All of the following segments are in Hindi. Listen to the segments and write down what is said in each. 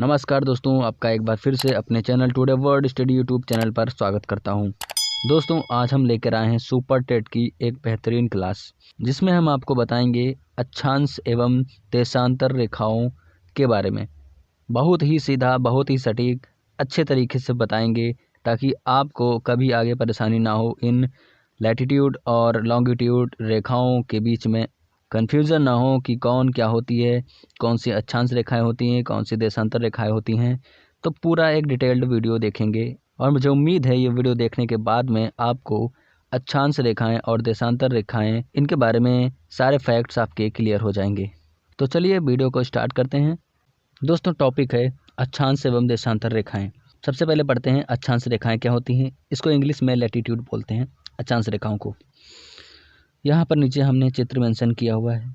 नमस्कार दोस्तों, आपका एक बार फिर से अपने channel today world study YouTube channel पर स्वागत करता हूं। दोस्तों, आज हम लेकर आए हैं सुपर टेट की एक बेहतरीन क्लास, जिसमें हम आपको बताएंगे अक्षांश एवं देशांतर रेखाओं के बारे में। बहुत ही सीधा, बहुत ही सटीक, अच्छे तरीके से बताएंगे ताकि आपको कभी आगे परेशानी ना हो। इन लैटिट्यूड और लॉन्गिट्यूड रेखाओं के बीच में कन्फ्यूज़न ना हो कि कौन क्या होती है, कौन सी अक्षांश रेखाएं होती हैं, कौन सी देशांतर रेखाएं होती हैं। तो पूरा एक डिटेल्ड वीडियो देखेंगे और मुझे उम्मीद है ये वीडियो देखने के बाद में आपको अक्षांश रेखाएं और देशांतर रेखाएं इनके बारे में सारे फैक्ट्स आपके क्लियर हो जाएंगे। तो चलिए वीडियो को स्टार्ट करते हैं। दोस्तों, टॉपिक है अक्षांश एवं देशांतर रेखाएं। सबसे पहले पढ़ते हैं अक्षांश रेखाएं क्या होती हैं। इसको इंग्लिश में लैटिट्यूड बोलते हैं, अक्षांश रेखाओं को। यहाँ पर नीचे हमने चित्र मेंशन किया हुआ है।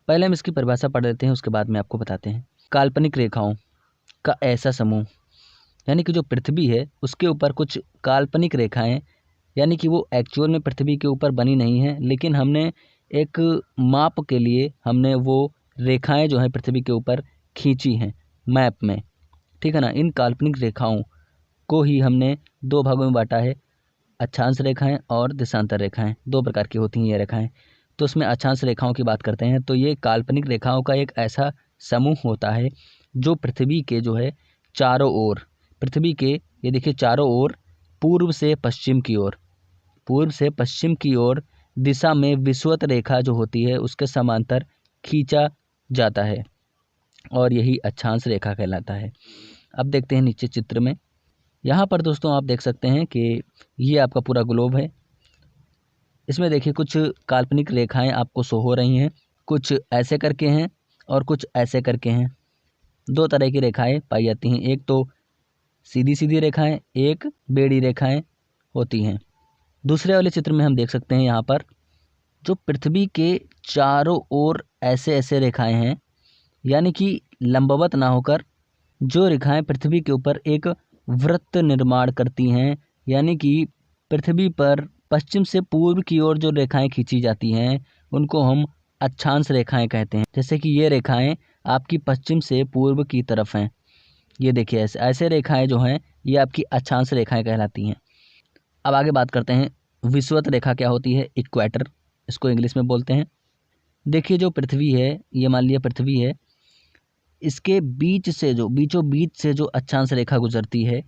पहले हम इसकी परिभाषा पढ़ लेते हैं, उसके बाद में आपको बताते हैं। काल्पनिक रेखाओं का ऐसा समूह, यानी कि जो पृथ्वी है उसके ऊपर कुछ काल्पनिक रेखाएं, यानी कि वो एक्चुअल में पृथ्वी के ऊपर बनी नहीं है, लेकिन हमने एक माप के लिए हमने वो रेखाएं जो हैं पृथ्वी के ऊपर खींची हैं मैप में, ठीक है ना। इन काल्पनिक रेखाओं को ही हमने दो भागों में बांटा है, अक्षांश रेखाएं और देशांतर रेखाएं। दो प्रकार की होती हैं ये रेखाएं। तो उसमें अक्षांश रेखाओं की बात करते हैं तो ये काल्पनिक रेखाओं का एक ऐसा समूह होता है जो पृथ्वी के जो है चारों ओर, पृथ्वी के ये देखिए चारों ओर पूर्व से पश्चिम की ओर दिशा में विषुवत रेखा जो होती है उसके समांतर खींचा जाता है और यही अक्षांश रेखा कहलाता है। अब देखते हैं नीचे चित्र में। यहाँ पर दोस्तों आप देख सकते हैं कि ये आपका पूरा ग्लोब है। इसमें देखिए कुछ काल्पनिक रेखाएं आपको शो हो रही हैं, कुछ ऐसे करके हैं और कुछ ऐसे करके हैं। दो तरह की रेखाएं पाई जाती हैं, एक तो सीधी सीधी रेखाएं, एक बेड़ी रेखाएं होती हैं। दूसरे वाले चित्र में हम देख सकते हैं यहाँ पर जो पृथ्वी के चारों ओर ऐसे ऐसे रेखाएं हैं, यानी कि लंबवत ना होकर जो रेखाएं पृथ्वी के ऊपर एक वृत्त निर्माण करती हैं, यानी कि पृथ्वी पर पश्चिम से पूर्व की ओर जो रेखाएं खींची जाती हैं उनको हम अक्षांश रेखाएं कहते हैं। जैसे कि ये रेखाएं आपकी पश्चिम से पूर्व की तरफ हैं, ये देखिए ऐसे ऐसे रेखाएं जो हैं ये आपकी अक्षांश रेखाएं कहलाती हैं। अब आगे बात करते हैं विषुवत रेखा क्या होती है। इक्वेटर इसको इंग्लिश में बोलते हैं। देखिए जो पृथ्वी है, ये मान लिया पृथ्वी है, इसके बीच से जो बीचों बीच से जो अक्षांश रेखा गुजरती है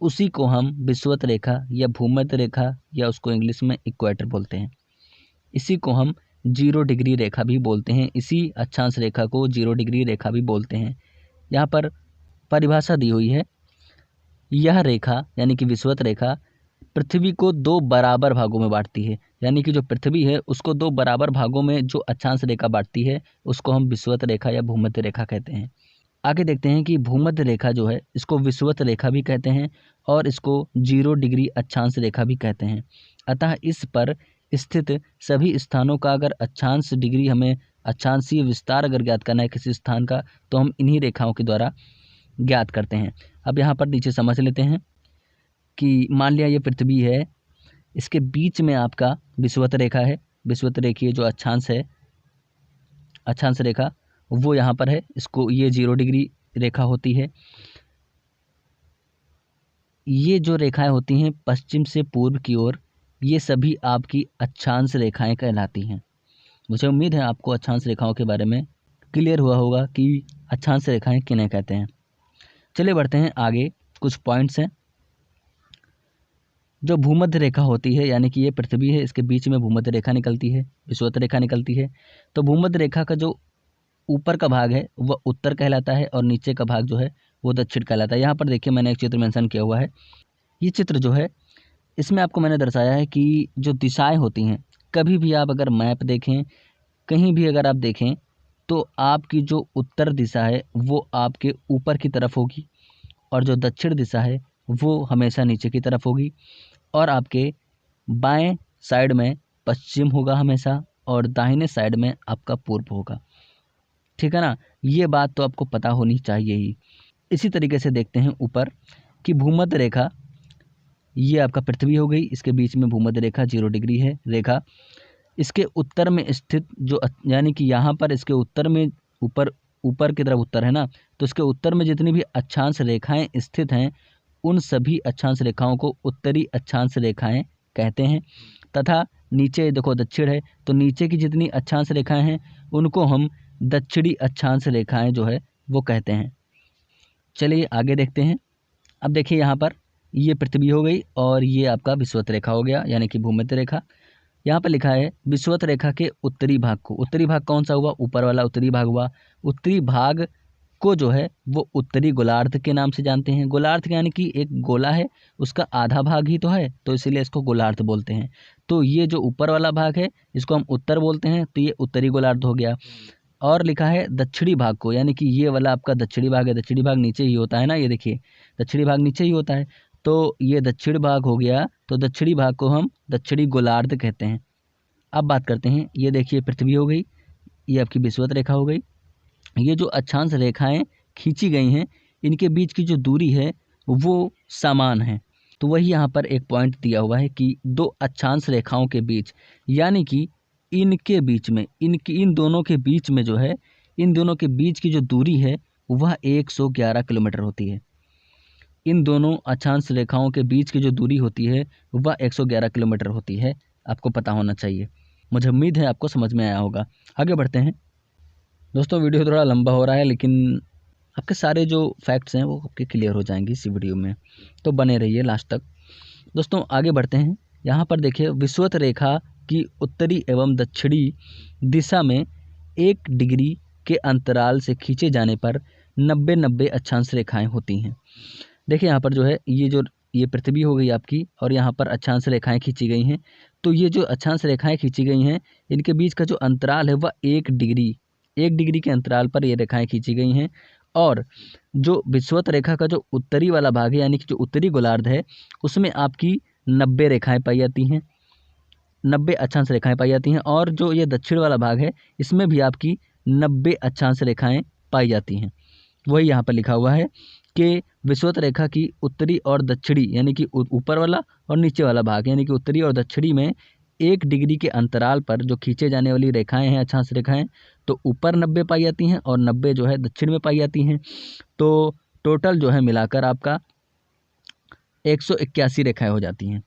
उसी को हम विषुवत रेखा या भूमध्य रेखा या उसको इंग्लिश में इक्वेटर बोलते हैं। इसी को हम 0 डिग्री रेखा भी बोलते हैं। इसी अक्षांश रेखा को 0 डिग्री रेखा भी बोलते हैं। यहाँ पर परिभाषा दी हुई है। यह रेखा यानी कि विषुवत रेखा पृथ्वी को दो बराबर भागों में बांटती है, यानी कि जो पृथ्वी है उसको दो बराबर भागों में जो अक्षांश रेखा बांटती है उसको हम विषुवत रेखा या भूमध्य रेखा कहते हैं। आगे देखते हैं कि भूमध्य रेखा जो है इसको विषुवत रेखा भी कहते हैं और इसको 0 डिग्री अक्षांश रेखा भी कहते हैं। अतः इस पर स्थित सभी स्थानों का अगर अक्षांश डिग्री, हमें अक्षांशीय विस्तार अगर ज्ञात करना है किसी स्थान का, तो हम इन्हीं रेखाओं के द्वारा ज्ञात करते हैं। अब यहाँ पर नीचे समझ लेते हैं कि मान लिया ये पृथ्वी है, इसके बीच में आपका विषुवत रेखा है। विषुवत रेखीय जो अक्षांश है, अक्षांश रेखा वो यहाँ पर है, इसको ये 0 डिग्री रेखा होती है। ये जो रेखाएं होती हैं पश्चिम से पूर्व की ओर, ये सभी आपकी अक्षांश रेखाएं कहलाती हैं। मुझे उम्मीद है आपको अक्षांश रेखाओं के बारे में क्लियर हुआ होगा कि अक्षांश रेखाएं किन्हें कहते हैं। चलिए बढ़ते हैं आगे। कुछ पॉइंट्स हैं। जो भूमध्य रेखा होती है, यानी कि ये पृथ्वी है, इसके बीच में भूमध्य रेखा निकलती है, विषुवत रेखा निकलती है। तो भूमध्य रेखा का जो ऊपर का भाग है वह उत्तर कहलाता है और नीचे का भाग जो है वो दक्षिण कहलाता है। यहाँ पर देखिए मैंने एक चित्र मेंशन किया हुआ है। ये चित्र जो है इसमें आपको मैंने दर्शाया है कि जो दिशाएं होती हैं, कभी भी आप अगर मैप देखें, कहीं भी अगर आप देखें, तो आपकी जो उत्तर दिशा है वो आपके ऊपर की तरफ होगी और जो दक्षिण दिशा है वो हमेशा नीचे की तरफ होगी और आपके बाएं साइड में पश्चिम होगा हमेशा और दाहिने साइड में आपका पूर्व होगा, ठीक है ना। ये बात तो आपको पता होनी चाहिए ही। इसी तरीके से देखते हैं ऊपर कि भूमध्य रेखा, ये आपका पृथ्वी हो गई, इसके बीच में भूमध्य रेखा 0 डिग्री है रेखा। इसके उत्तर में स्थित जो, यानी कि यहाँ पर इसके उत्तर में ऊपर ऊपर की तरफ उत्तर है ना, तो इसके उत्तर में जितनी भी अक्षांश रेखाएं स्थित हैं उन सभी अक्षांश रेखाओं को उत्तरी अक्षांश रेखाएं कहते हैं। तथा नीचे देखो दक्षिण है, तो नीचे की जितनी अक्षांश रेखाएं हैं उनको हम दक्षिणी अक्षांश रेखाएं जो है वो कहते हैं। चलिए आगे देखते हैं। अब देखिए यहाँ पर ये पृथ्वी हो गई और ये आपका विषुवत रेखा हो गया, यानी कि भूमध्य रेखा। यहाँ पर लिखा है विषुवत रेखा के उत्तरी भाग को, उत्तरी भाग कौन सा हुआ, ऊपर वाला उत्तरी भाग हुआ। उत्तरी भाग को जो है वो उत्तरी गोलार्ध के नाम से जानते हैं। गोलार्ध यानी कि एक गोला है, उसका आधा भाग ही तो है, तो इसीलिए इसको गोलार्ध बोलते हैं। तो ये जो ऊपर वाला भाग है इसको हम उत्तर बोलते हैं, तो ये उत्तरी गोलार्ध हो गया। और लिखा है दक्षिणी भाग को, यानी कि ये वाला आपका दक्षिणी भाग है। दक्षिणी भाग नीचे ही होता है ना, ये देखिए दक्षिणी भाग नीचे ही होता है, तो ये दक्षिण भाग हो गया। तो दक्षिणी भाग को हम दक्षिणी गोलार्ध कहते हैं। अब बात करते हैं, ये देखिए पृथ्वी हो गई, ये आपकी विषुवत रेखा हो गई। ये जो अक्षांश रेखाएं खींची गई हैं इनके बीच की जो दूरी है वो समान है। तो वही यहाँ पर एक पॉइंट दिया हुआ है कि दो अक्षांश रेखाओं के बीच, यानी कि इनके बीच में, इन दोनों के बीच में जो है, इन दोनों के बीच की जो दूरी है वह 111 किलोमीटर होती है। इन दोनों अक्षांश रेखाओं के बीच की जो दूरी होती है वह 111 किलोमीटर होती है। आपको पता होना चाहिए। मुझे उम्मीद है आपको समझ में आया होगा। आगे बढ़ते हैं दोस्तों। वीडियो थोड़ा लंबा हो रहा है लेकिन आपके सारे जो फैक्ट्स हैं वो आपके क्लियर हो जाएंगे इसी वीडियो में, तो बने रहिए लास्ट तक। दोस्तों आगे बढ़ते हैं। यहाँ पर देखिए विषुवत रेखा की उत्तरी एवं दक्षिणी दिशा में 1 डिग्री के अंतराल से खींचे जाने पर 90-90 अक्षांश रेखाएं होती हैं। देखिए यहाँ पर जो है ये पृथ्वी हो गई आपकी, और यहाँ पर अक्षांश रेखाएं खींची गई हैं। तो ये जो अक्षांश रेखाएं खींची गई हैं इनके बीच का जो अंतराल है वह 1 डिग्री के अंतराल पर ये रेखाएं खींची गई हैं। और जो विषुवत रेखा का जो उत्तरी वाला भाग है, यानी कि जो उत्तरी गोलार्ध है, उसमें आपकी 90 रेखाएं पाई जाती हैं, 90 अक्षांश रेखाएं पाई जाती हैं। और जो ये दक्षिण वाला भाग है इसमें भी आपकी 90 अक्षांश रेखाएं पाई जाती हैं। वही यहाँ पर लिखा हुआ है कि विषुवत रेखा की उत्तरी और दक्षिणी, यानी कि ऊपर वाला और नीचे वाला भाग, यानी कि उत्तरी और दक्षिणी में 1 डिग्री के अंतराल पर जो खींचे जाने वाली रेखाएं हैं, अक्षांश रेखाएं, तो ऊपर 90 पाई जाती हैं और 90 जो है दक्षिण में पाई जाती हैं। तो टोटल जो है मिलाकर आपका 181 रेखाएं हो जाती हैं,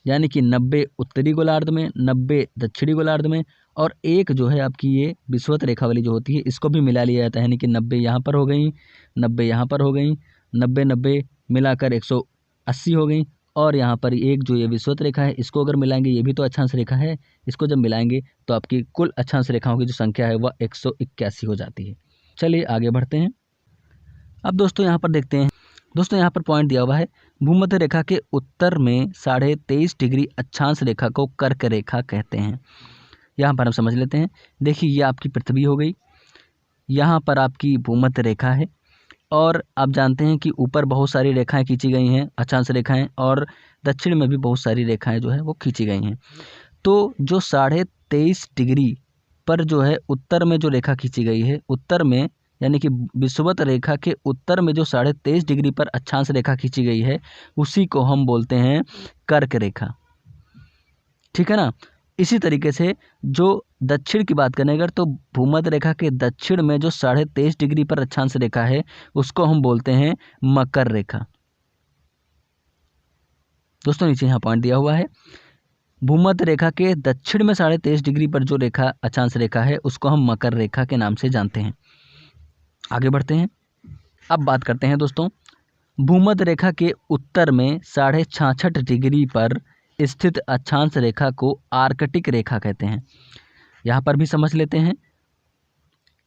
यानी कि 90 उत्तरी गोलार्ध में, 90 दक्षिणी गोलार्ध में, और एक जो है आपकी ये विषुवत रेखा वाली जो होती है इसको भी मिला लिया जाता है, यानी कि 90 यहाँ पर हो गई, 90 यहाँ पर हो गई, 90-90 मिलाकर 180 हो गई। और यहाँ पर एक जो ये विषुवत रेखा है इसको अगर मिलाएंगे, ये भी तो अक्षांश रेखा है, इसको जब मिलाएंगे तो आपकी कुल अक्षांश रेखाओं की जो संख्या है वह 181 हो जाती है। चलिए आगे बढ़ते हैं। अब दोस्तों यहाँ पर देखते हैं। दोस्तों यहाँ पर पॉइंट दिया हुआ है, भूमध्य रेखा के उत्तर में 23.5 डिग्री अक्षांश रेखा को कर्क रेखा कहते हैं। यहाँ पर हम समझ लेते हैं। देखिए ये आपकी पृथ्वी हो गई, यहाँ पर आपकी भूमध्य रेखा है, और आप जानते हैं कि ऊपर बहुत सारी रेखाएं खींची गई हैं, अक्षांश रेखाएं, और दक्षिण में भी बहुत सारी रेखाएं जो है वो खींची गई हैं। तो जो 23.5 डिग्री पर जो है उत्तर में जो रेखा खींची गई है, उत्तर में, यानी कि विषुवत रेखा के उत्तर में जो 23.5 डिग्री पर अक्षांश रेखा खींची गई है उसी को हम बोलते हैं कर्क रेखा। ठीक है ना। इसी तरीके से जो दक्षिण की बात करें अगर, तो भूमध्य रेखा के दक्षिण में जो 23.5 डिग्री पर अक्षांश रेखा है उसको हम बोलते हैं मकर रेखा। दोस्तों नीचे यहाँ पॉइंट दिया हुआ है, भूमध्य रेखा के दक्षिण में 23.5 डिग्री पर जो रेखा अक्षांश रेखा है उसको हम मकर रेखा के नाम से जानते हैं। आगे बढ़ते हैं। अब बात करते हैं दोस्तों, भूमध्य रेखा के उत्तर में 66.5 डिग्री पर स्थित अक्षांश रेखा को आर्कटिक रेखा कहते हैं। यहाँ पर भी समझ लेते हैं।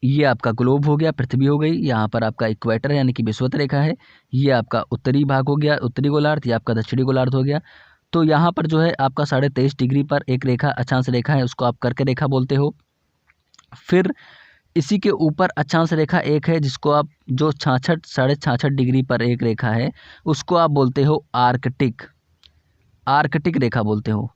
ये आपका ग्लोब हो गया, पृथ्वी हो गई, यहाँ पर आपका इक्वेटर यानी कि विषुवत रेखा है, ये आपका उत्तरी भाग हो गया, उत्तरी गोलार्ध, ये आपका दक्षिणी गोलार्ध हो गया। तो यहाँ पर जो है आपका 23.5 डिग्री पर एक रेखा अक्षांश रेखा है, उसको आप कर्क रेखा बोलते हो। फिर इसी के ऊपर अक्षांश रेखा एक है जिसको आप, जो 66.5 डिग्री पर एक रेखा है उसको आप बोलते हो आर्कटिक रेखा बोलते हो,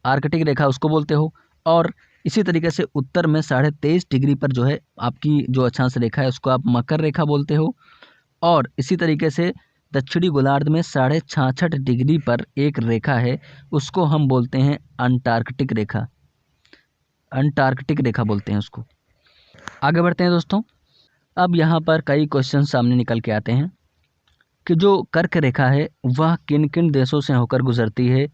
आर्कटिक रेखा उसको बोलते हो। और इसी तरीके से उत्तर में 23.5 डिग्री पर जो है आपकी जो अक्षांश रेखा है उसको आप मकर रेखा बोलते हो। और इसी तरीके से दक्षिणी गोलार्ध में 66.5 डिग्री पर एक रेखा है उसको हम बोलते हैं अंटार्कटिक रेखा, अंटार्कटिक रेखा बोलते हैं उसको। आगे बढ़ते हैं दोस्तों। अब यहाँ पर कई क्वेश्चन सामने निकल के आते हैं कि जो कर्क रेखा है वह किन किन देशों से होकर गुजरती है।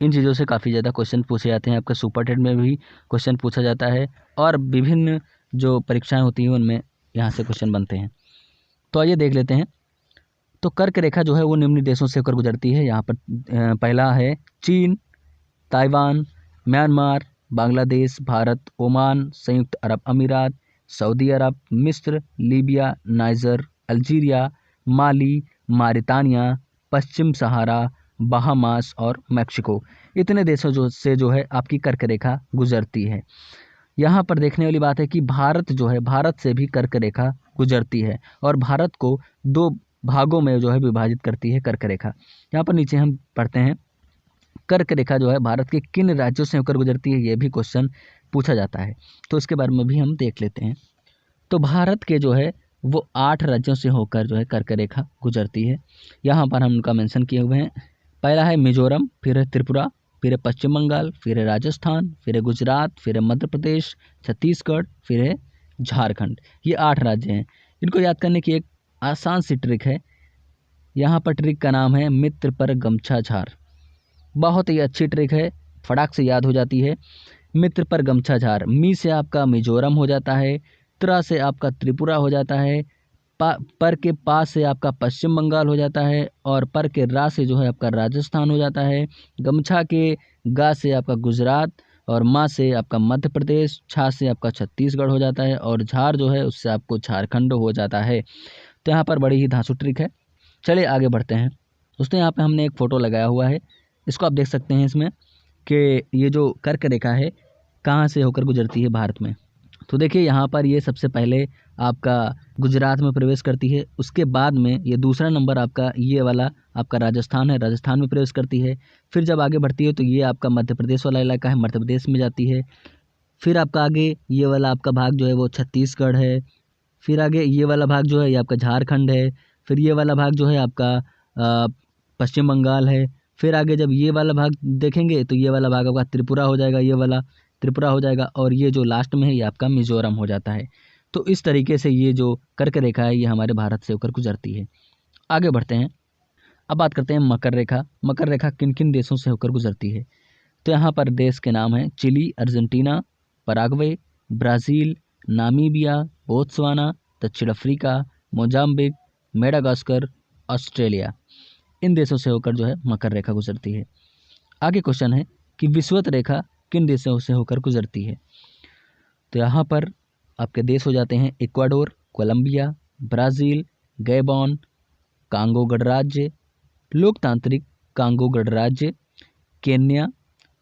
इन चीज़ों से काफ़ी ज़्यादा क्वेश्चन पूछे जाते हैं, आपके सुपर टेट में भी क्वेश्चन पूछा जाता है और विभिन्न जो परीक्षाएं होती हैं उनमें यहाँ से क्वेश्चन बनते हैं। तो आइए देख लेते हैं। तो कर्क रेखा जो है वो निम्न देशों से होकर गुजरती है। यहाँ पर पहला है चीन, Taiwan, Myanmar, Bangladesh, Bharat, Oman, संयुक्त अरब अमीरात, सऊदी अरब, मिस्र, लीबिया, नाइजर, अल्जीरिया, माली, मारितानिया, पश्चिम सहारा, बहामास और मैक्सिको। इतने देशों जो है आपकी कर्क रेखा गुजरती है। यहाँ पर देखने वाली बात है कि भारत जो है, भारत से भी कर्क रेखा गुजरती है और भारत को दो भागों में जो है विभाजित करती है कर्क रेखा। यहाँ पर नीचे हम पढ़ते हैं, कर्क रेखा जो है भारत के किन राज्यों से होकर गुजरती है, ये भी क्वेश्चन पूछा जाता है। तो इसके बारे में भी हम देख लेते हैं। तो भारत के जो है वो 8 राज्यों से होकर जो है कर्क रेखा गुजरती है। यहाँ पर हम उनका मेंशन किए हुए हैं। पहला है मिजोरम, फिर है त्रिपुरा, फिर है पश्चिम बंगाल, फिर है राजस्थान, फिर है गुजरात, फिर है मध्य प्रदेश, छत्तीसगढ़, फिर है झारखंड। ये 8 राज्य हैं। इनको याद करने की एक आसान सी ट्रिक है। यहाँ पर ट्रिक का नाम है मित्र पर गमछा झार। बहुत ही अच्छी ट्रिक है, फटाक से याद हो जाती है। मित्र पर गमछा झार, मी से आपका मिजोरम हो जाता है, त्रा से आपका त्रिपुरा हो जाता है, पर के पास से आपका पश्चिम बंगाल हो जाता है और पर के रा से जो है आपका राजस्थान हो जाता है, गमछा के गा से आपका गुजरात और माँ से आपका मध्य प्रदेश, छा से आपका छत्तीसगढ़ हो जाता है और झार जो है उससे आपको झारखंड हो जाता है। तो यहाँ पर बड़ी ही धांसू ट्रिक है। चलिए आगे बढ़ते हैं। दोस्तों यहाँ पे हमने एक फ़ोटो लगाया हुआ है, इसको आप देख सकते हैं इसमें कि ये जो कर्क रेखा है कहाँ से होकर गुजरती है भारत में। तो देखिए यहाँ पर ये सबसे पहले आपका गुजरात में प्रवेश करती है, उसके बाद में ये दूसरा नंबर आपका ये वाला आपका राजस्थान है, राजस्थान में प्रवेश करती है। फिर जब आगे बढ़ती है तो ये आपका मध्य प्रदेश वाला इलाका है, मध्य प्रदेश में जाती है। फिर आपका आगे ये वाला आपका भाग जो है वो छत्तीसगढ़ है। फिर आगे ये वाला भाग जो है ये आपका झारखंड है। फिर ये वाला भाग जो है आपका पश्चिम बंगाल है। फिर आगे जब ये वाला भाग देखेंगे तो ये वाला भाग आपका त्रिपुरा हो जाएगा, ये वाला त्रिपुरा हो जाएगा और ये जो लास्ट में है ये आपका मिजोरम हो जाता है। तो इस तरीके से ये जो कर्क रेखा है ये हमारे भारत से होकर गुजरती है। आगे बढ़ते हैं। अब बात करते हैं मकर रेखा। मकर रेखा किन किन देशों से होकर गुजरती है। तो यहाँ पर देश के नाम हैं Chile, Argentina, Paraguay, Brazil, Namibia, Botswana, दक्षिण अफ्रीका, मोजाम्बिक, मेडागास्कर, ऑस्ट्रेलिया। इन देशों से होकर जो है मकर रेखा गुजरती है। आगे क्वेश्चन है कि विषुवत रेखा किन देशों से होकर गुजरती है। तो यहाँ पर आपके देश हो जाते हैं Ecuador, Colombia, Brazil, Gabon, Congo गणराज्य, लोकतांत्रिक कांगो गणराज्य, केन्या,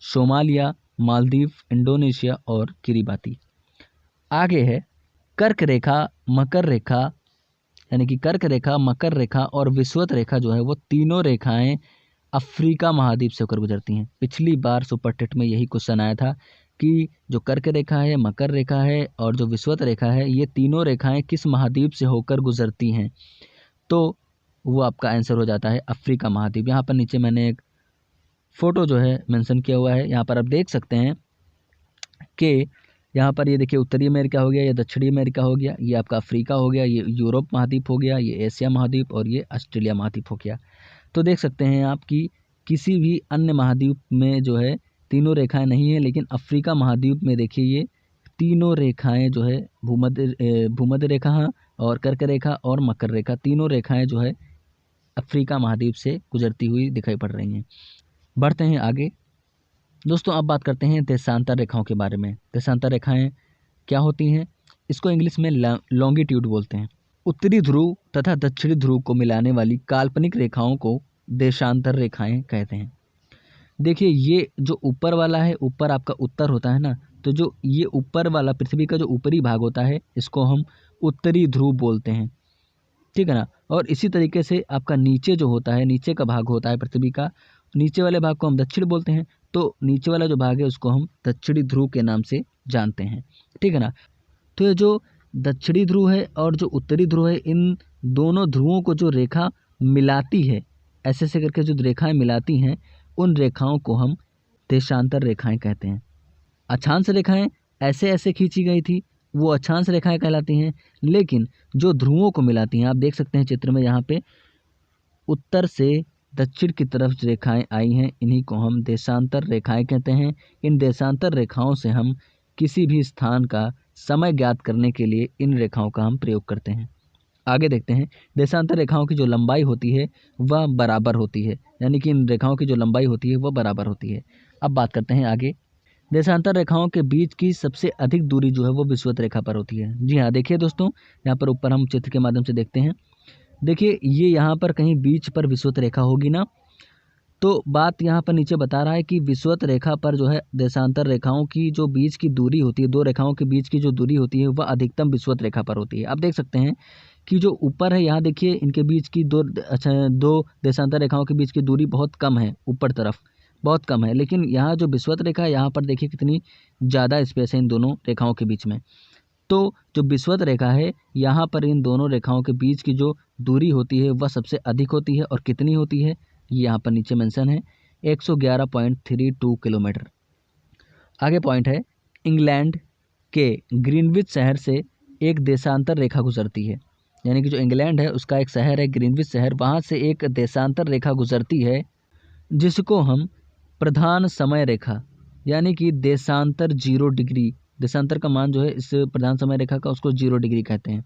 सोमालिया, मालदीव, इंडोनेशिया और किरिबाती। आगे है कर्क रेखा, मकर रेखा, यानी कि कर्क रेखा, मकर रेखा और विषुवत रेखा जो है वो तीनों रेखाएं अफ्रीका महाद्वीप से होकर गुजरती हैं। पिछली बार सुपर टेट में यही क्वेश्चन आया था कि जो कर्क रेखा है, मकर रेखा है और जो विषुवत रेखा है ये तीनों रेखाएं किस महाद्वीप से होकर गुजरती हैं। तो वो आपका आंसर हो जाता है अफ्रीका महाद्वीप। यहाँ पर नीचे मैंने एक फ़ोटो जो है मेंशन किया हुआ है। यहाँ पर आप देख सकते हैं कि यहाँ पर ये देखिए उत्तरी अमेरिका हो गया, ये दक्षिणी अमेरिका हो गया, ये आपका अफ्रीका हो गया, ये यूरोप महाद्वीप हो गया, ये एशिया महाद्वीप और ये ऑस्ट्रेलिया महाद्वीप हो गया। तो देख सकते हैं आप कि किसी भी अन्य महाद्वीप में जो है तीनों रेखाएं नहीं है, लेकिन अफ्रीका महाद्वीप में देखिए ये तीनों रेखाएं जो है भूमध्य रेखा और कर्क रेखा और मकर रेखा, तीनों रेखाएं जो है अफ्रीका महाद्वीप से गुजरती हुई दिखाई पड़ रही हैं। बढ़ते हैं आगे। दोस्तों अब बात करते हैं देशांतर रेखाओं के बारे में। देशांतर रेखाएं क्या होती हैं? इसको इंग्लिश में लॉन्गिट्यूड बोलते हैं। उत्तरी ध्रुव तथा दक्षिणी ध्रुव को मिलाने वाली काल्पनिक रेखाओं को देशांतर रेखाएं कहते हैं। देखिए ये जो ऊपर वाला है, ऊपर आपका उत्तर होता है ना, तो जो ये ऊपर वाला पृथ्वी का जो ऊपरी भाग होता है इसको हम उत्तरी ध्रुव बोलते हैं, ठीक है ना। और इसी तरीके से आपका नीचे जो होता है, नीचे का भाग होता है पृथ्वी का, नीचे वाले भाग को हम दक्षिण बोलते हैं। तो नीचे वाला जो भाग है उसको हम दक्षिणी ध्रुव के नाम से जानते हैं, ठीक है ना। तो ये जो दक्षिणी ध्रुव है और जो उत्तरी ध्रुव है, इन दोनों ध्रुवों को जो रेखा मिलाती है, ऐसे ऐसे करके जो रेखाएं मिलाती हैं, उन रेखाओं को हम देशांतर रेखाएं कहते हैं। अक्षांश रेखाएं ऐसे ऐसे खींची गई थी वो अक्षांश रेखाएं कहलाती हैं। लेकिन जो ध्रुवों को मिलाती हैं, आप देख सकते हैं चित्र में यहाँ पे उत्तर से दक्षिण की तरफ रेखाएं आई हैं, इन्हीं को हम देशांतर रेखाएं कहते हैं। इन देशांतर रेखाओं से हम किसी भी स्थान का समय ज्ञात करने के लिए इन रेखाओं का हम प्रयोग करते हैं। आगे देखते हैं, देशांतर रेखाओं की जो लंबाई होती है वह बराबर होती है, यानी कि इन रेखाओं की जो लंबाई होती है वह बराबर होती है। अब बात करते हैं आगे, देशांतर रेखाओं के बीच की सबसे अधिक दूरी जो है वो विषुवत रेखा पर होती है। जी हाँ, देखिए दोस्तों, यहाँ पर ऊपर हम चित्र के माध्यम से देखते हैं। देखिए ये यहाँ पर कहीं बीच पर विषुवत रेखा होगी ना, तो बात यहाँ पर नीचे बता रहा है कि विषुवत रेखा पर जो है देशांतर रेखाओं की जो बीच की दूरी होती है, दो रेखाओं के बीच की जो दूरी होती है वह अधिकतम विषुवत रेखा पर होती है। आप देख सकते हैं कि जो ऊपर है यहाँ देखिए इनके बीच की दो देशांतर रेखाओं के बीच की दूरी बहुत कम है, ऊपर तरफ बहुत कम है। लेकिन यहाँ जो विषुवत रेखा है यहाँ पर देखिए कितनी ज़्यादा स्पेस है इन दोनों रेखाओं के बीच में। तो जो विषुवत रेखा है यहाँ पर इन दोनों रेखाओं के बीच की जो दूरी होती है वह सबसे अधिक होती है। और कितनी होती है ये यहाँ पर नीचे मेंशन है, 111.32 किलोमीटर। आगे पॉइंट है, इंग्लैंड के ग्रीनविच शहर से एक देशांतर रेखा गुजरती है, यानी कि जो इंग्लैंड है उसका एक शहर है ग्रीनविच शहर, वहाँ से एक देशांतर रेखा गुजरती है जिसको हम प्रधान समय रेखा यानी कि देशांतर 0 डिग्री, देशांतर का मान जो है इस प्रधान समय रेखा का उसको 0 डिग्री कहते हैं,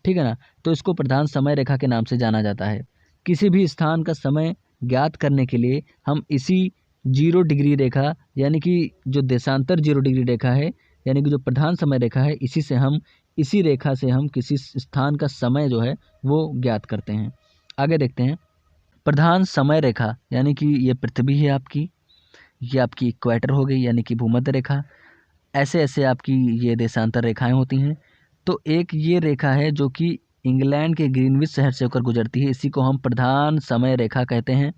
ठीक है ना। तो इसको प्रधान समय रेखा के नाम से जाना जाता है। किसी भी स्थान का समय ज्ञात करने के लिए हम इसी 0 डिग्री रेखा यानी कि जो देशांतर 0 डिग्री रेखा है यानी कि जो प्रधान समय रेखा है इसी रेखा से हम किसी स्थान का समय जो है वो ज्ञात करते हैं। आगे देखते हैं, प्रधान समय रेखा यानी कि ये पृथ्वी है आपकी, ये आपकी इक्वेटर हो गई यानी कि भूमध्य रेखा, ऐसे ऐसे आपकी ये देशांतर रेखाएं होती हैं। तो एक ये रेखा है जो कि इंग्लैंड के ग्रीनविच शहर से होकर गुजरती है, इसी को हम प्रधान समय रेखा कहते हैं,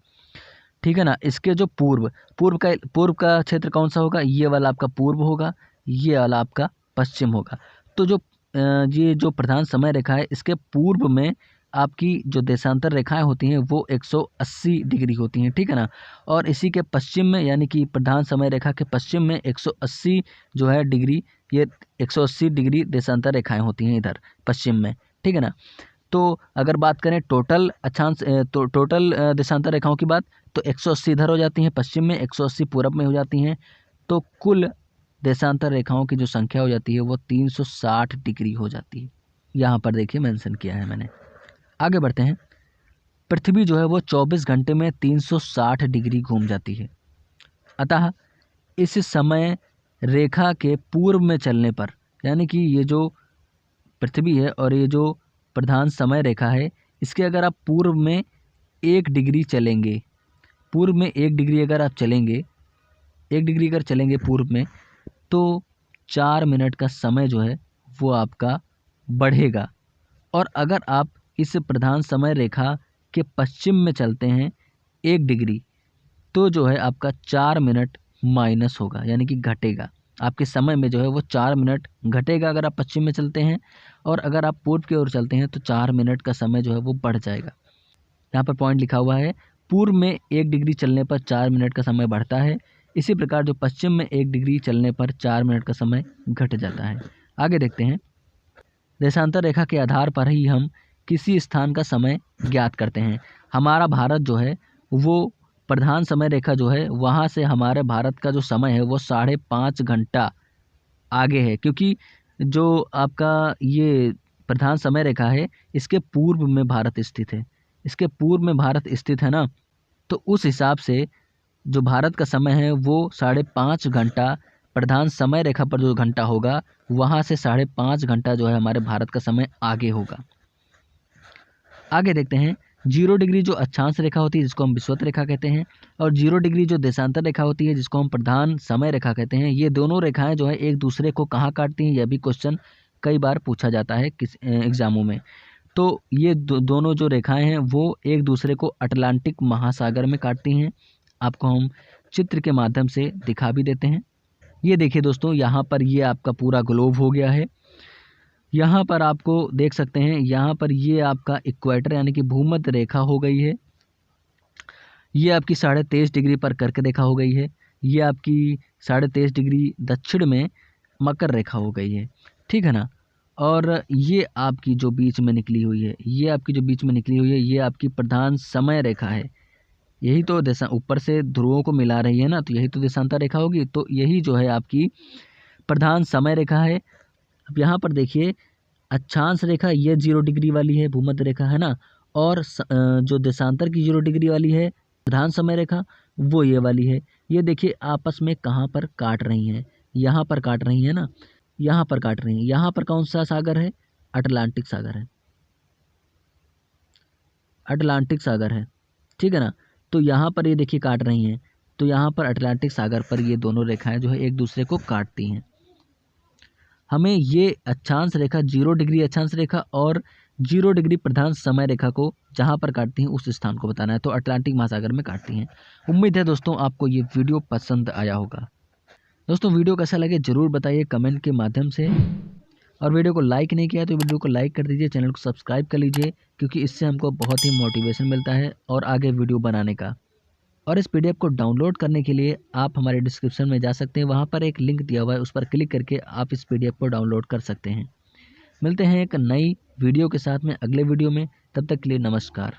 ठीक है ना। इसके जो पूर्व का क्षेत्र कौन सा होगा, ये वाला आपका पूर्व होगा, ये वाला आपका पश्चिम होगा। तो ये जो प्रधान समय रेखा है इसके पूर्व में आपकी जो देशांतर रेखाएं होती हैं वो 180 डिग्री होती हैं, ठीक है ना। और इसी के पश्चिम में यानी कि प्रधान समय रेखा के पश्चिम में 180 जो है डिग्री, ये 180 डिग्री देशांतर रेखाएं होती हैं इधर पश्चिम में, ठीक है ना। तो अगर बात करें टोटल अक्षांश तो टोटल देशांतर रेखाओं की बात, तो 180 इधर हो जाती हैं पश्चिम में, 180 पूरब में हो जाती हैं। तो कुल देशांतर रेखाओं की जो संख्या हो जाती है वो 360 डिग्री हो जाती है। यहाँ पर देखिए मेंशन किया है मैंने। आगे बढ़ते हैं, पृथ्वी जो है वो 24 घंटे में 360 डिग्री घूम जाती है। अतः इस समय रेखा के पूर्व में चलने पर, यानी कि ये जो पृथ्वी है और ये जो प्रधान समय रेखा है इसके अगर आप पूर्व में 1 डिग्री चलेंगे, पूर्व में 1 डिग्री अगर आप चलेंगे, 1 डिग्री अगर चलेंगे पूर्व में, तो 4 मिनट का समय जो है वो आपका बढ़ेगा। और अगर आप इस प्रधान समय रेखा के पश्चिम में चलते हैं 1 डिग्री, तो जो है आपका 4 मिनट माइनस होगा, यानी कि घटेगा। आपके समय में जो है वो 4 मिनट घटेगा अगर आप पश्चिम में चलते हैं, और अगर आप पूर्व की ओर चलते हैं तो 4 मिनट का समय जो है वो बढ़ जाएगा। यहाँ पर पॉइंट लिखा हुआ है, पूर्व में 1 डिग्री चलने पर 4 मिनट का समय बढ़ता है, इसी प्रकार जो पश्चिम में 1 डिग्री चलने पर 4 मिनट का समय घट जाता है। आगे देखते हैं, देशांतर रेखा के आधार पर ही हम किसी स्थान का समय ज्ञात करते हैं। हमारा भारत जो है वो प्रधान समय रेखा जो है वहाँ से हमारे भारत का जो समय है वो 5.5 घंटा आगे है, क्योंकि जो आपका ये प्रधान समय रेखा है इसके पूर्व में भारत स्थित है, इसके पूर्व में भारत स्थित है ना। तो उस हिसाब से जो भारत का समय है वो 5.5 घंटा प्रधान समय रेखा पर जो घंटा होगा वहाँ से 5.5 घंटा जो है हमारे भारत का समय आगे होगा। आगे देखते हैं, 0 डिग्री जो अक्षांश रेखा होती है जिसको हम विषुवत रेखा कहते हैं, और 0 डिग्री जो देशांतर रेखा होती है जिसको हम प्रधान समय रेखा कहते हैं, ये दोनों रेखाएं जो है एक दूसरे को कहाँ काटती हैं, यह भी क्वेश्चन कई बार पूछा जाता है किस एग्जामों में। तो ये दोनों जो रेखाएं हैं वो एक दूसरे को अटलांटिक महासागर में काटती हैं। आपको हम चित्र के माध्यम से दिखा भी देते हैं। ये देखिए दोस्तों, यहाँ पर ये आपका पूरा ग्लोब हो गया है। यहाँ पर आपको देख सकते हैं, यहाँ पर ये आपका इक्वेटर यानी कि भूमध्य रेखा हो गई है, ये आपकी 23.5 डिग्री पर कर्क रेखा हो गई है, ये आपकी 23.5 डिग्री दक्षिण में मकर रेखा हो गई है, ठीक है ना। और ये आपकी जो बीच में निकली हुई है, ये आपकी प्रधान समय रेखा है। यही तो देशा ऊपर से ध्रुवों को मिला रही है ना, तो यही तो देशांतर रेखा होगी। तो यही जो है आपकी प्रधान समय रेखा है। अब यहाँ पर देखिए अक्षांश रेखा ये 0 डिग्री वाली है, भूमध्य रेखा है ना, और जो देशांतर की 0 डिग्री वाली है प्रधान समय रेखा वो ये वाली है। ये देखिए आपस में कहाँ पर काट रही हैं, यहाँ पर काट रही है ना, यहाँ पर काट रही हैं। यहाँ पर कौन सा सागर है? अटलांटिक सागर है, अटलांटिक सागर है, ठीक है ना। तो यहाँ पर ये देखिए काट रही हैं, तो यहाँ पर अटलांटिक सागर पर ये दोनों रेखाएं जो है एक दूसरे को काटती हैं। हमें ये अक्षांश रेखा 0 डिग्री अक्षांश रेखा और 0 डिग्री प्रधान समय रेखा को जहाँ पर काटती हैं उस स्थान को बताना है। तो अटलांटिक महासागर में काटती हैं। उम्मीद है दोस्तों आपको ये वीडियो पसंद आया होगा। दोस्तों वीडियो कैसा लगे ज़रूर बताइए कमेंट के माध्यम से, और वीडियो को लाइक नहीं किया तो वीडियो को लाइक कर दीजिए, चैनल को सब्सक्राइब कर लीजिए, क्योंकि इससे हमको बहुत ही मोटिवेशन मिलता है और आगे वीडियो बनाने का। और इस पीडीएफ को डाउनलोड करने के लिए आप हमारे डिस्क्रिप्शन में जा सकते हैं, वहाँ पर एक लिंक दिया हुआ है, उस पर क्लिक करके आप इस पीडीएफ को डाउनलोड कर सकते हैं। मिलते हैं एक नई वीडियो के साथ में अगले वीडियो में, तब तक के लिए नमस्कार।